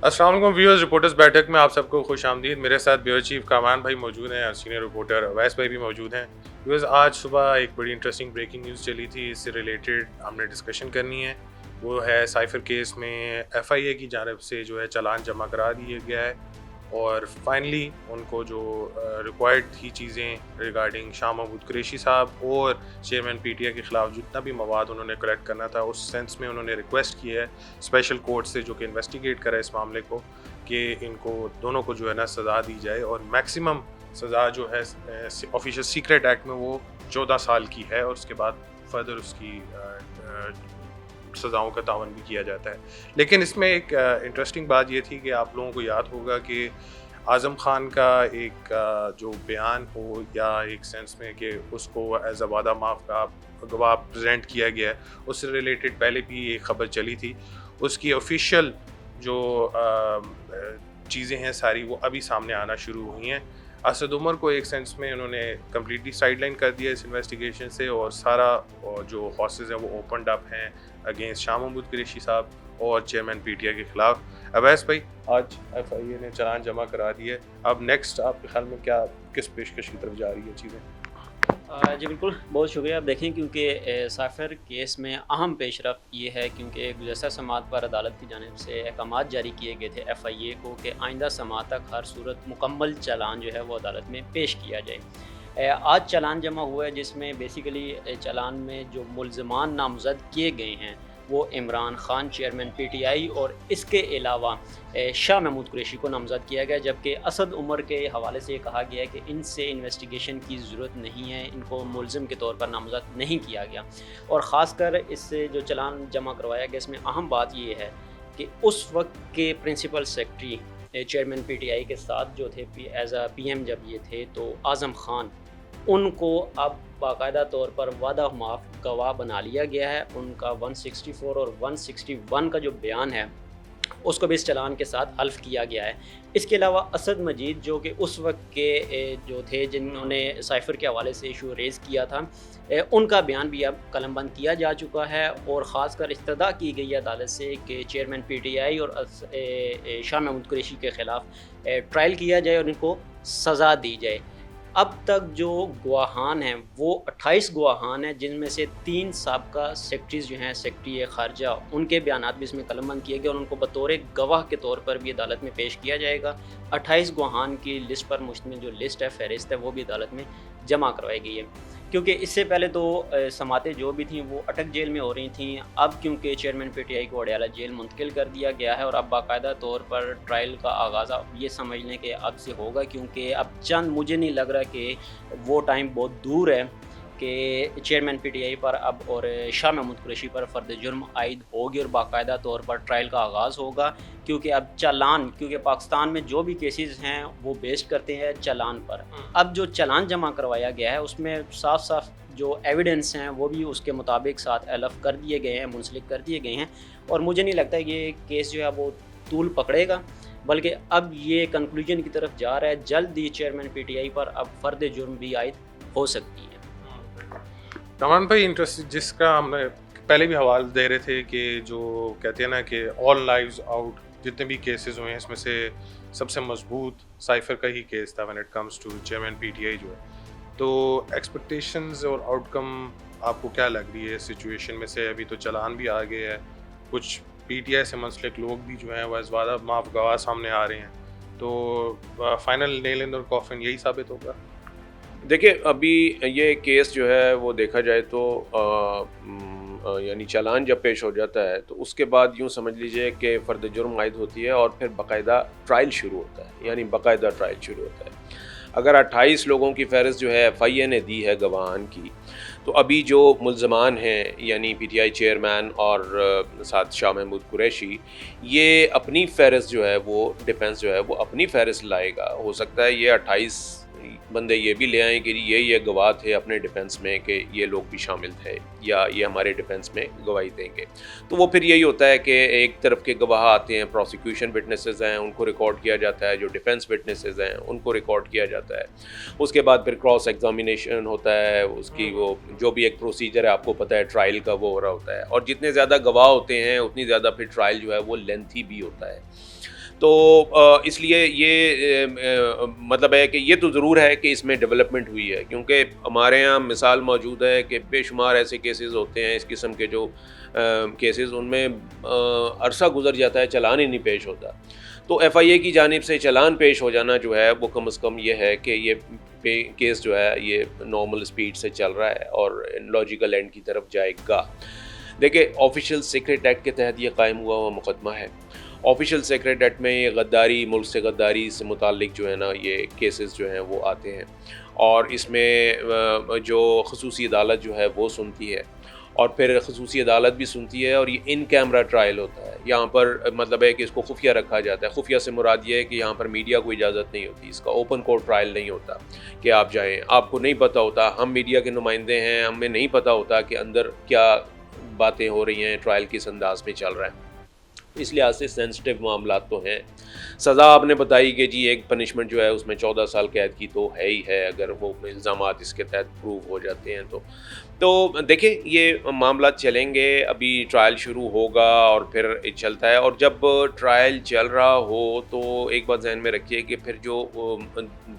السلام علیکم viewers, reporters بیٹھک میں آپ سب کو خوش آمدید. میرے ساتھ بیورو چیف کامران بھائی موجود ہیں اور سینئر رپورٹر اویس بھائی بھی موجود ہیں. ویورز، آج صبح ایک بڑی انٹرسٹنگ بریکنگ نیوز چلی تھی، اس سے ریلیٹڈ ہم نے ڈسکشن کرنی ہے. وہ ہے سائفر کیس میں ایف آئی اے کی جانب سے جو ہے چالان جمع کرا دیا گیا ہے اور فائنلی ان کو جو ریکوائرڈ تھی چیزیں ریگارڈنگ شاہ محمود قریشی صاحب اور چیئرمین پی ٹی آئی کے خلاف جتنا بھی مواد انہوں نے کلیکٹ کرنا تھا، اس سینس میں انہوں نے ریکویسٹ کی ہے اسپیشل کورٹ سے جو کہ انویسٹیگیٹ کرے اس معاملے کو، کہ ان کو دونوں کو جو ہے نا سزا دی جائے اور میکسیمم سزا جو ہے آفیشیل سیکریٹ ایکٹ میں وہ 14 سال کی ہے اور اس کے بعد فردر اس کی سزاؤں کا تعاون بھی کیا جاتا ہے. لیکن اس میں ایک انٹرسٹنگ بات یہ تھی کہ آپ لوگوں کو یاد ہوگا کہ اعظم خان کا ایک جو بیان ہو یا ایک سینس میں کہ اس کو ایز اے وعدہ معاف کا گواہ پریزنٹ کیا گیا ہے، اس سے ریلیٹڈ پہلے بھی ایک خبر چلی تھی. اس کی آفیشیل جو چیزیں ہیں ساری وہ ابھی سامنے آنا شروع ہوئی ہیں. اسد عمر کو ایک سینس میں انہوں نے کمپلیٹلی سائڈ لائن کر دیا اس انویسٹیگیشن سے اور سارا جو کاسز ہیں وہ اوپنڈ اپ ہیں اگینسٹ شاہ محمود قریشی صاحب اور چیئرمین پی ٹی آئی کے خلاف. اویس بھائی، آج ایف آئی اے نے چالان جمع کرا دیا ہے، اب نیکسٹ آپ کے خیال میں کیا کس پیشکش کی طرف جا رہی ہے چیزیں؟ جی بالکل، بہت شکریہ. آپ دیکھیں کیونکہ سائفر کیس میں اہم پیش رفت یہ ہے کیونکہ گزشتہ سماعت پر عدالت کی جانب سے احکامات جاری کیے گئے تھے ایف آئی اے کو کہ آئندہ سماعت تک ہر صورت مکمل چالان جو ہے وہ عدالت میں پیش کیا جائے. آج چالان جمع ہوا ہے جس میں بیسیکلی چالان میں جو ملزمان نامزد کیے گئے ہیں وہ Imran Khan chairman P T آئی اور اس کے علاوہ شاہ محمود قریشی کو نامزد کیا گیا، جبکہ اسد عمر کے حوالے سے یہ کہا گیا ہے کہ ان سے انویسٹیگیشن کی ضرورت نہیں ہے، ان کو ملزم کے طور پر نامزد نہیں کیا گیا. اور خاص کر اس سے جو چالان جمع کروایا گیا اس میں اہم بات یہ ہے کہ اس وقت کے principal secretary chairman P T I کے ساتھ جو تھے ایز اے پی ایم جب یہ تھے تو اعظم خان، ان کو اب باقاعدہ طور پر وعدہ معاف گواہ بنا لیا گیا ہے. ان کا 164 اور 161 کا جو بیان ہے اس کو بھی اس چالان کے ساتھ حلف کیا گیا ہے. اس کے علاوہ اسد مجید جو کہ اس وقت کے جو تھے جنہوں نے سائفر کے حوالے سے ایشو ریز کیا تھا، ان کا بیان بھی اب قلم بند کیا جا چکا ہے اور خاص کر استدعا کی گئی ہے عدالت سے کہ چیئرمین پی ٹی آئی اور شاہ محمود قریشی کے خلاف ٹرائل کیا جائے اور ان کو سزا دی جائے. اب تک جو گواہان ہیں وہ 28 گواہان ہیں، جن میں سے 3 سابقہ سیکرٹریز جو ہیں، سیکرٹری خارجہ، ان کے بیانات بھی اس میں قلم بند کیے گئے اور ان کو بطور گواہ کے طور پر بھی عدالت میں پیش کیا جائے گا. 28 گواہان کی لسٹ پر مشتمل جو لسٹ ہے، فہرست ہے، وہ بھی عدالت میں جمع کروائی گئی ہے. کیونکہ اس سے پہلے تو سماعتیں جو بھی تھیں وہ اٹک جیل میں ہو رہی تھیں، اب کیونکہ چیئرمین پی ٹی آئی کو اڈیالہ جیل منتقل کر دیا گیا ہے اور اب باقاعدہ طور پر ٹرائل کا آغاز یہ سمجھ لیں کہ اب سے ہوگا، کیونکہ اب مجھے نہیں لگ رہا کہ وہ ٹائم بہت دور ہے کہ چیئرمین پی ٹی آئی پر اب اور شاہ محمود قریشی پر فرد جرم عائد ہوگی اور باقاعدہ طور پر ٹرائل کا آغاز ہوگا. کیونکہ اب چالان، کیونکہ پاکستان میں جو بھی کیسز ہیں وہ بیسڈ کرتے ہیں چالان پر. اب جو چالان جمع کروایا گیا ہے اس میں صاف صاف جو ایویڈنس ہیں وہ بھی اس کے مطابق ساتھ الف کر دیے گئے ہیں، منسلک کر دیے گئے ہیں اور مجھے نہیں لگتا یہ کیس جو ہے وہ طول پکڑے گا، بلکہ اب یہ کنکلوژن کی طرف جا رہا ہے. جلد ہی چیئرمین پی ٹی آئی پر اب فرد جرم بھی عائد ہو سکتی ہے. کمان بھائی، انٹرسٹ جس کا ہم نے پہلے بھی حوالہ دے رہے تھے کہ جو کہتے ہیں نا کہ آل لائیوز آؤٹ جتنے بھی کیسز ہوئے ہیں اس میں سے سب سے مضبوط سائفر کا ہی کیس تھا when it comes to chairman P T I جو ہے. تو ایکسپیکٹیشنز اور آؤٹ کم آپ کو کیا لگ رہی ہے سچویشن میں سے؟ ابھی تو چالان بھی آ گئے ہے، کچھ پی ٹی آئی سے منسلک لوگ بھی جو ہیں وہ از وعدہ معاف گواہ سامنے آ رہے ہیں، تو فائنل نیل ان دا کافن یہی ثابت ہوگا؟ دیکھیں، ابھی یہ کیس جو ہے وہ دیکھا جائے تو یعنی چالان جب پیش ہو جاتا ہے تو اس کے بعد یوں سمجھ لیجئے کہ فرد جرم عائد ہوتی ہے اور پھر باقاعدہ ٹرائل شروع ہوتا ہے، یعنی باقاعدہ ٹرائل شروع ہوتا ہے. اگر 28 لوگوں کی فہرست جو ہے ایف آئی اے نے دی ہے گواہان کی، تو ابھی جو ملزمان ہیں یعنی پی ٹی آئی چیئرمین اور ساتھ شاہ محمود قریشی، یہ اپنی فہرست جو ہے وہ ڈیفنس جو ہے وہ اپنی فہرست لائے گا. ہو سکتا ہے یہ 28 بندے یہ بھی لے آئیں کہ یہ گواہ تھے اپنے ڈیفنس میں کہ یہ لوگ بھی شامل تھے یا یہ ہمارے ڈیفنس میں گواہی دیں گے. تو وہ پھر یہی ہوتا ہے کہ ایک طرف کے گواہ آتے ہیں، پروسیکیوشن وٹنسز ہیں، ان کو ریکارڈ کیا جاتا ہے، جو ڈیفنس وٹنسز ہیں ان کو ریکارڈ کیا جاتا ہے. اس کے بعد پھر کراس ایگزامینیشن ہوتا ہے، اس کی وہ جو بھی ایک پروسیجر ہے آپ کو پتہ ہے ٹرائل کا وہ ہو رہا ہوتا ہے. اور جتنے زیادہ گواہ ہوتے ہیں اتنی زیادہ پھر ٹرائل جو ہے وہ لینتھی بھی ہوتا ہے. تو اس لیے یہ مطلب ہے کہ یہ تو ضرور ہے کہ اس میں ڈیولپمنٹ ہوئی ہے، کیونکہ ہمارے یہاں مثال موجود ہے کہ بے شمار ایسے کیسز ہوتے ہیں اس قسم کے جو کیسز، ان میں عرصہ گزر جاتا ہے، چلان ہی نہیں پیش ہوتا. تو ایف آئی اے کی جانب سے چلان پیش ہو جانا جو ہے وہ کم از کم یہ ہے کہ یہ کیس جو ہے یہ نارمل سپیڈ سے چل رہا ہے اور لاجیکل اینڈ کی طرف جائے گا. دیکھیں آفیشیل سیکریٹ ایکٹ کے تحت یہ قائم ہوا مقدمہ ہے. آفیشیل سیکریٹ ایکٹ میں یہ غداری، ملک سے غداری سے متعلق جو ہے نا یہ کیسز جو ہیں وہ آتے ہیں، اور اس میں جو خصوصی عدالت جو ہے وہ سنتی ہے، اور پھر خصوصی عدالت بھی سنتی ہے، اور یہ ان کیمرہ ٹرائل ہوتا ہے. یہاں پر مطلب ہے کہ اس کو خفیہ رکھا جاتا ہے. خفیہ سے مراد یہ ہے کہ یہاں پر میڈیا کو اجازت نہیں ہوتی، اس کا اوپن کورٹ ٹرائل نہیں ہوتا کہ آپ جائیں، آپ کو نہیں پتہ ہوتا. ہم میڈیا کے نمائندے ہیں، ہمیں نہیں پتہ ہوتا کہ اندر کیا باتیں ہو رہی ہیں، ٹرائل کس انداز میں چل رہا ہے. اس لحاظ سے سینسٹیو معاملات تو ہیں. سزا آپ نے بتائی کہ جی ایک پنشمنٹ جو ہے اس میں 14 سال قید کی تو ہے ہی ہے، اگر وہ الزامات اس کے تحت پروو ہو جاتے ہیں تو دیکھیں یہ معاملات چلیں گے. ابھی ٹرائل شروع ہوگا اور پھر چلتا ہے، اور جب ٹرائل چل رہا ہو تو ایک بات ذہن میں رکھیے کہ پھر جو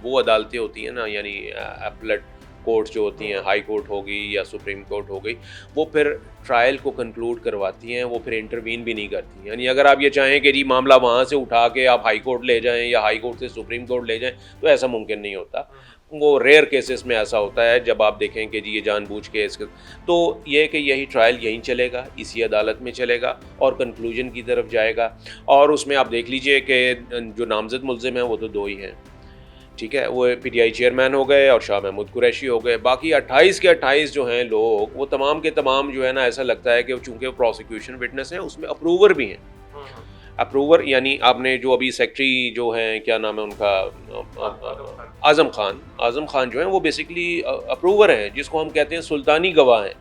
وہ عدالتیں ہوتی ہیں نا، یعنی اپلیٹ کورٹ جو ہوتی ہیں، ہائی کورٹ ہوگی یا سپریم کورٹ ہو گئی، وہ پھر ٹرائل کو کنکلوڈ کرواتی ہیں، وہ پھر انٹروین بھی نہیں کرتی. یعنی اگر آپ یہ چاہیں کہ جی معاملہ وہاں سے اٹھا کے آپ ہائی کورٹ لے جائیں یا ہائی کورٹ سے سپریم کورٹ لے جائیں تو ایسا ممکن نہیں ہوتا. وہ ریئر کیسز میں ایسا ہوتا ہے جب آپ دیکھیں کہ جی یہ جان بوجھ کے اس کے، تو یہ کہ یہی ٹرائل یہیں چلے گا، اسی عدالت میں چلے گا اور کنکلوژن کی طرف جائے گا. اور اس میں آپ دیکھ لیجئے کہ جو نامزد ملزم ہیں وہ تو 2 ہی ہیں، ٹھیک ہے، وہ پی ٹی آئی چیئرمین ہو گئے اور شاہ محمود قریشی ہو گئے. باقی 28 کے 28 جو ہیں لوگ، وہ تمام کے تمام جو ہے نا ایسا لگتا ہے کہ چونکہ وہ پروسیکیوشن وٹنس ہیں، اس میں اپروور بھی ہیں. اپروور یعنی آپ نے جو ابھی سیکٹری جو ہیں، کیا نام ہے ان کا، اعظم خان جو ہیں، وہ بیسیکلی اپروور ہیں، جس کو ہم کہتے ہیں سلطانی گواہ ہیں،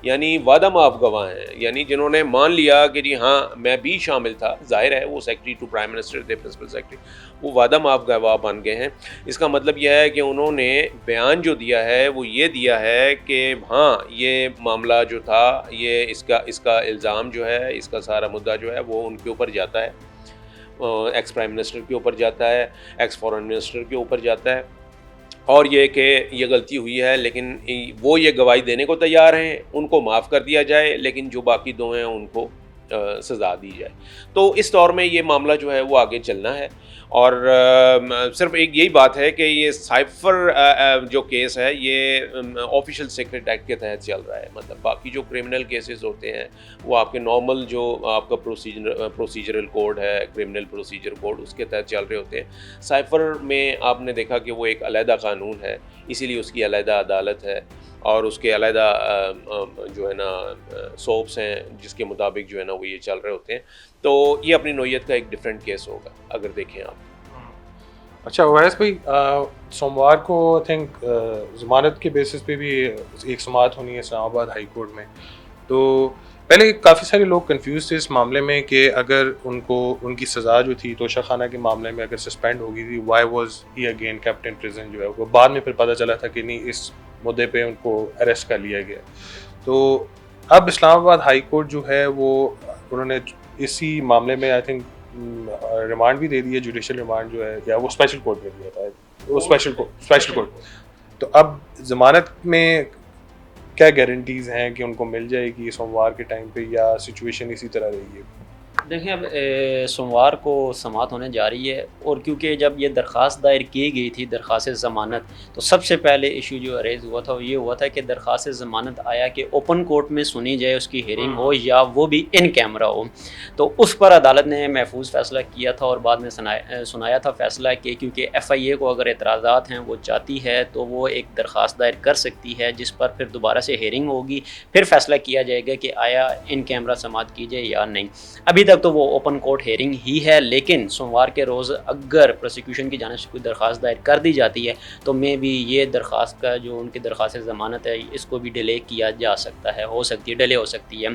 یعنی وعدہ معاف گواہ ہیں، یعنی جنہوں نے مان لیا کہ جی ہاں میں بھی شامل تھا. ظاہر ہے وہ سیکرٹری ٹو پرائم منسٹر تھے، پرنسپل سیکرٹری، وہ وعدہ معاف گواہ بن گئے ہیں. اس کا مطلب یہ ہے کہ انہوں نے بیان جو دیا ہے وہ یہ دیا ہے کہ ہاں یہ معاملہ جو تھا، یہ اس کا الزام جو ہے، اس کا سارا مدعا جو ہے وہ ان کے اوپر جاتا ہے، ایکس پرائم منسٹر کے اوپر جاتا ہے، ایکس فورن منسٹر کے اوپر جاتا ہے، اور یہ کہ یہ غلطی ہوئی ہے لیکن وہ یہ گواہی دینے کو تیار ہیں، ان کو معاف کر دیا جائے، لیکن جو باقی 2 ہیں ان کو سزا دی جائے. تو اس طور میں یہ معاملہ جو ہے وہ آگے چلنا ہے. اور صرف ایک یہی بات ہے کہ یہ سائفر جو کیس ہے یہ آفیشیل سیکریٹ ایکٹ کے تحت چل رہا ہے. مطلب باقی جو کرمنل کیسز ہوتے ہیں وہ آپ کے نارمل جو آپ کا پروسیجرل کوڈ ہے، کرمنل پروسیجر کوڈ، اس کے تحت چل رہے ہوتے ہیں. سائفر میں آپ نے دیکھا کہ وہ ایک علیحدہ قانون ہے، اسی لیے اس کی علیحدہ عدالت ہے اور اس کے علیحدہ جو ہے نا سوپس ہیں جس کے مطابق جو ہے نا وہ یہ چل رہے ہوتے ہیں. تو یہ اپنی نوعیت کا ایک ڈیفرنٹ کیس ہوگا اگر دیکھیں آپ. اچھا اویس بھائی، سوموار کو آئی تھنک ضمانت کے بیسس پہ بھی ایک سماعت ہونی ہے اسلام آباد ہائی کورٹ میں. تو پہلے کافی سارے لوگ کنفیوز تھے اس معاملے میں کہ اگر ان کی سزا جو تھی توشہ خانہ کے معاملے میں اگر سسپینڈ ہو گئی تھی، Y was he again kept in prison, جو ہے وہ بعد میں پھر پتہ چلا تھا کہ نہیں، اس مدعے پہ ان کو اریسٹ کر لیا گیا. تو اب اسلام آباد ہائی کورٹ جو ہے وہ انہوں نے اسی معاملے میں آئی تھنک ریمانڈ بھی دے دیا، جوڈیشل ریمانڈ جو ہے، یا وہ اسپیشل کورٹ میں دیا تھا، وہ اسپیشل کورٹ. تو اب ضمانت میں کیا گارنٹیز ہیں کہ ان کو مل جائے گی سوموار کے ٹائم پہ، یا سچویشن اسی طرح رہے گی؟ دیکھیں اب سوموار کو سماعت ہونے جا رہی ہے، اور کیونکہ جب یہ درخواست دائر کی گئی تھی، درخواست ضمانت، تو سب سے پہلے ایشو جو ریز ہوا تھا وہ یہ ہوا تھا کہ درخواست ضمانت آیا کہ اوپن کورٹ میں سنی جائے، اس کی ہیئرنگ ہو، یا وہ بھی ان کیمرہ ہو. تو اس پر عدالت نے محفوظ فیصلہ کیا تھا اور بعد میں سنایا تھا فیصلہ کہ کیونکہ ایف آئی اے کو اگر اعتراضات ہیں وہ چاہتی ہے تو وہ ایک درخواست دائر کر سکتی ہے، جس پر پھر دوبارہ سے ہیئرنگ ہوگی، پھر فیصلہ کیا جائے گا کہ آیا ان کیمرہ سماعت کی جائے یا نہیں. ابھی تک تو وہ اوپن کورٹ ہیئرنگ ہی ہے، لیکن سوموار کے روز اگر پروسیکیوشن کی جانب سے کوئی درخواست دائر کر دی جاتی ہے تو میں بھی یہ درخواست کا جو ان کی درخواست ضمانت ہے اس کو بھی ڈیلے کیا جا سکتا ہے، ہو سکتی ہے ڈیلے ہو سکتی ہے.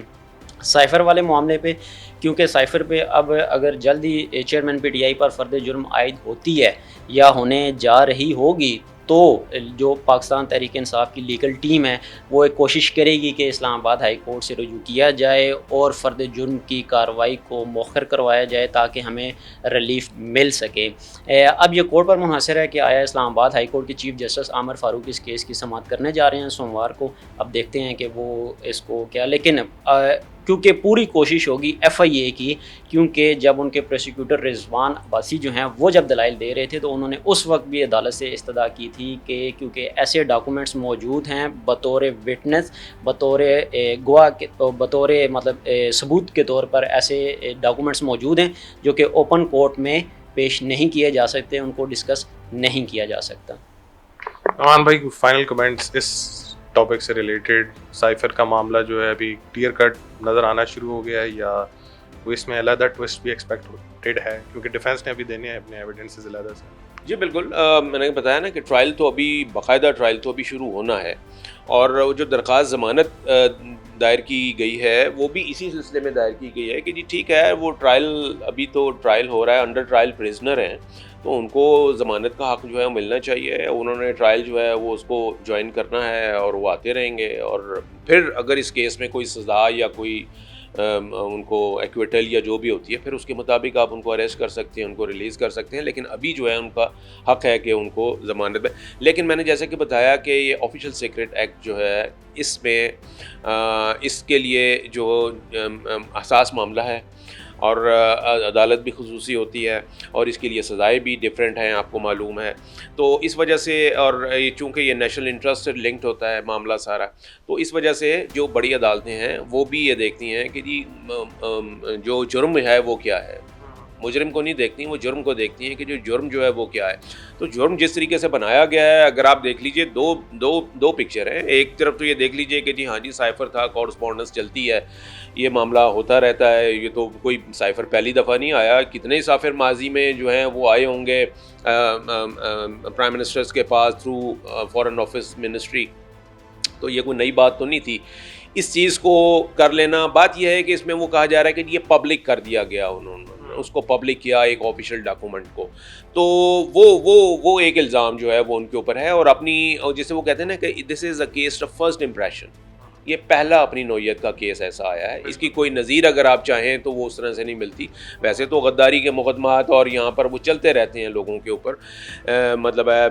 سائفر والے معاملے پہ، کیونکہ سائفر پہ اب اگر جلدی چیئرمین پی ٹی آئی پر فرد جرم عائد ہوتی ہے یا ہونے جا رہی ہوگی، تو جو پاکستان تحریک انصاف کی لیگل ٹیم ہے وہ ایک کوشش کرے گی کہ اسلام آباد ہائی کورٹ سے رجوع کیا جائے اور فرد جرم کی کارروائی کو مؤخر کروایا جائے تاکہ ہمیں ریلیف مل سکے۔ اب یہ کورٹ پر منحصر ہے کہ آیا اسلام آباد ہائی کورٹ کے چیف جسٹس عامر فاروق اس کیس کی سماعت کرنے جا رہے ہیں سوموار کو۔ اب دیکھتے ہیں کہ وہ اس کو کیا، لیکن کیونکہ پوری کوشش ہوگی ایف آئی اے کی، کیونکہ جب ان کے پروسیکیوٹر رضوان عباسی جو ہیں وہ جب دلائل دے رہے تھے تو انہوں نے اس وقت بھی عدالت سے استدعا کی تھی کہ کیونکہ ایسے ڈاکومنٹس موجود ہیں بطور وٹنس، بطور گواہ کے، بطور مطلب ثبوت کے طور پر ایسے ڈاکومنٹس موجود ہیں جو کہ اوپن کورٹ میں پیش نہیں کیے جا سکتے، ان کو ڈسکس نہیں کیا جا سکتا۔ امان بھائی فائنل کمنٹس اس ٹاپک سے ریلیٹڈ، سائفر کا معاملہ جو ہے ابھی کلیئر کٹ نظر آنا شروع ہو گیا ہے یا وہ اس میں علیحدہ ٹوسٹ بھی ایکسپیکٹڈ ہے، کیونکہ ڈیفینس نے ابھی دینے ہیں اپنے ایویڈنسز علیحدہ سے؟ جی بالکل، میں نے بتایا نا کہ ٹرائل تو ابھی باقاعدہ ٹرائل تو ابھی شروع ہونا ہے، اور جو درخواست ضمانت دائر کی گئی ہے وہ بھی اسی سلسلے میں دائر کی گئی ہے کہ جی ٹھیک ہے وہ ٹرائل، ابھی تو ٹرائل ہو رہا ہے، انڈر ٹرائل پریزنر ہیں تو ان کو ضمانت کا حق جو ہے ملنا چاہیے، انہوں نے ٹرائل جو ہے وہ اس کو جوائن کرنا ہے اور وہ آتے رہیں گے، اور پھر اگر اس کیس میں کوئی سزا یا کوئی ان کو ایکویٹل یا جو بھی ہوتی ہے پھر اس کے مطابق آپ ان کو اریسٹ کر سکتے ہیں، ان کو ریلیز کر سکتے ہیں، لیکن ابھی جو ہے ان کا حق ہے کہ ان کو ضمانت میں، لیکن میں نے جیسے کہ بتایا کہ یہ آفیشیل سیکرٹ ایکٹ جو ہے اس میں اس کے لیے جو حساس معاملہ ہے اور عدالت بھی خصوصی ہوتی ہے اور اس کے لیے سزائیں بھی ڈیفرنٹ ہیں، آپ کو معلوم ہے، تو اس وجہ سے، اور چونکہ یہ نیشنل انٹرسٹ سے لنکڈ ہوتا ہے معاملہ سارا، تو اس وجہ سے جو بڑی عدالتیں ہیں وہ بھی یہ دیکھتی ہیں کہ جی جو جرم ہے وہ کیا ہے، مجرم کو نہیں دیکھتی، وہ جرم کو دیکھتی ہیں کہ جو جرم جو ہے وہ کیا ہے۔ تو جرم جس طریقے سے بنایا گیا ہے، اگر آپ دیکھ لیجئے دو پکچر ہیں، ایک طرف تو یہ دیکھ لیجئے کہ جی ہاں جی سائفر تھا، کورسپونڈنس چلتی ہے، یہ معاملہ ہوتا رہتا ہے، یہ تو کوئی سائفر پہلی دفعہ نہیں آیا، کتنے سائفر ماضی میں جو ہیں وہ آئے ہوں گے پرائم منسٹرز کے pass through foreign office ministry, تو یہ کوئی نئی بات تو نہیں تھی۔ اس چیز کو کر لینا، بات یہ ہے کہ اس میں وہ کہا جا رہا ہے کہ یہ پبلک کر دیا گیا، انہوں نے اس کو پبلک کیا ایک آفیشیل ڈاکومنٹ کو، تو وہ ایک الزام جو ہے وہ ان کے اوپر ہے، اور اپنی جسے وہ کہتے ہیں نا کہ this is a case of first impression, یہ پہلا اپنی نوعیت کا کیس ایسا آیا ہے، اس کی کوئی نظیر اگر آپ چاہیں تو وہ اس طرح سے نہیں ملتی۔ ویسے تو غداری کے مقدمات اور یہاں پر وہ چلتے رہتے ہیں لوگوں کے اوپر، مطلب ہے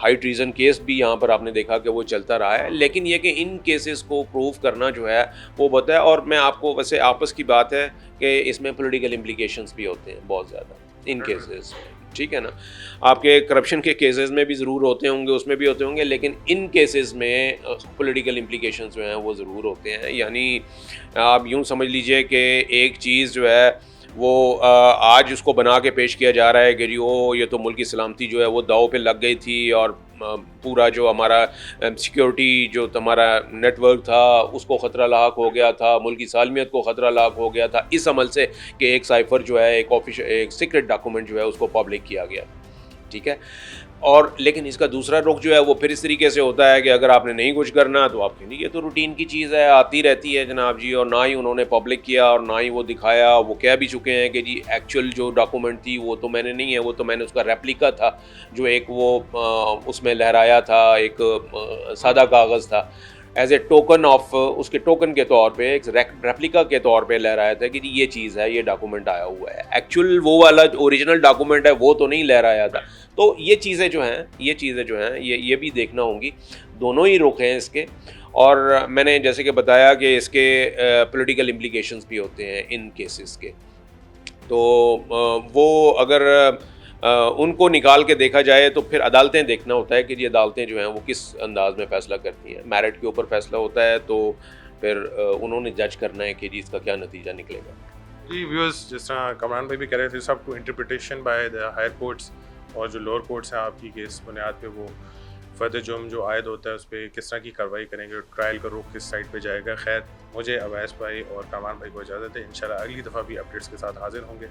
ہائی ٹریزن کیس بھی یہاں پر آپ نے دیکھا کہ وہ چلتا رہا ہے، لیکن یہ کہ ان کیسز کو پروو کرنا جو ہے وہ بہت ہے، اور میں آپ کو ویسے آپس کی بات ہے کہ اس میں پولیٹیکل امپلیکیشنز بھی ہوتے ہیں بہت زیادہ ان کیسز، ٹھیک ہے نا، آپ کے کرپشن کے کیسز میں بھی ضرور ہوتے ہوں گے، اس میں بھی ہوتے ہوں گے، لیکن ان کیسز میں پولیٹیکل امپلیکیشنز جو ہیں وہ ضرور ہوتے ہیں۔ یعنی آپ یوں سمجھ لیجئے کہ ایک چیز جو ہے وہ آج اس کو بنا کے پیش کیا جا رہا ہے کہ یہ تو ملک کی سلامتی جو ہے وہ داؤ پہ لگ گئی تھی، اور پورا جو ہمارا سیکیورٹی جو ہمارا نیٹ ورک تھا اس کو خطرہ لاحق ہو گیا تھا، ملک کی سالمیت کو خطرہ لاحق ہو گیا تھا اس عمل سے کہ ایک سائفر جو ہے ایک سیکرٹ ڈاکومنٹ جو ہے اس کو پبلک کیا گیا، ٹھیک ہے، اور لیکن اس کا دوسرا رخ جو ہے وہ پھر اس طریقے سے ہوتا ہے کہ اگر آپ نے نہیں کچھ کرنا تو آپ کے لیے یہ تو روٹین کی چیز ہے، آتی رہتی ہے جناب جی، اور نہ ہی انہوں نے پبلک کیا اور نہ ہی وہ دکھایا، وہ کہہ بھی چکے ہیں کہ جی ایکچوئل جو ڈاکومنٹ تھی وہ تو میں نے نہیں ہے، وہ تو میں نے اس کا ریپلیکا تھا جو ایک وہ اس میں لہرایا تھا، ایک سادہ کاغذ تھا، ایز اے ٹوکن آف، اس کے ٹوکن کے طور پہ، ایک ریپلیکا کے طور پہ لہرایا تھا کہ جی یہ چیز ہے، یہ ڈاکومنٹ آیا ہوا ہے، ایکچوئل وہ والا جو اوریجنل ڈاکومنٹ ہے وہ تو نہیں لہرایا تھا۔ تو یہ چیزیں جو ہیں یہ بھی دیکھنا ہوں گی، دونوں ہی رخ ہیں اس کے، اور میں نے جیسے کہ بتایا کہ اس کے پولیٹیکل امپلیکیشنز بھی ہوتے ہیں ان کیسز کے، تو وہ اگر ان کو نکال کے دیکھا جائے تو پھر عدالتیں دیکھنا ہوتا ہے کہ یہ عدالتیں جو ہیں وہ کس انداز میں فیصلہ کرتی ہیں، میرٹ کے اوپر فیصلہ ہوتا ہے، تو پھر انہوں نے جج کرنا ہے کہ جی اس کا کیا نتیجہ نکلے گا۔ جی ویورز، جس طرح کامران بھائی بھی کہہ رہے تھے، سب to interpretation by the higher courts, اور جو لوور کورٹس ہیں آپ کی کس بنیاد پہ وہ فرد جرم جو عائد ہوتا ہے اس پہ کس طرح کی کارروائی کریں گے، ٹرائل کا رخ کس سائڈ پہ جائے گا۔ خیر، مجھے اویس بھائی اور کامران بھائی کو اجازت ہے، انشاءاللہ اگلی دفعہ بھی اپڈیٹس کے ساتھ حاضر ہوں گے۔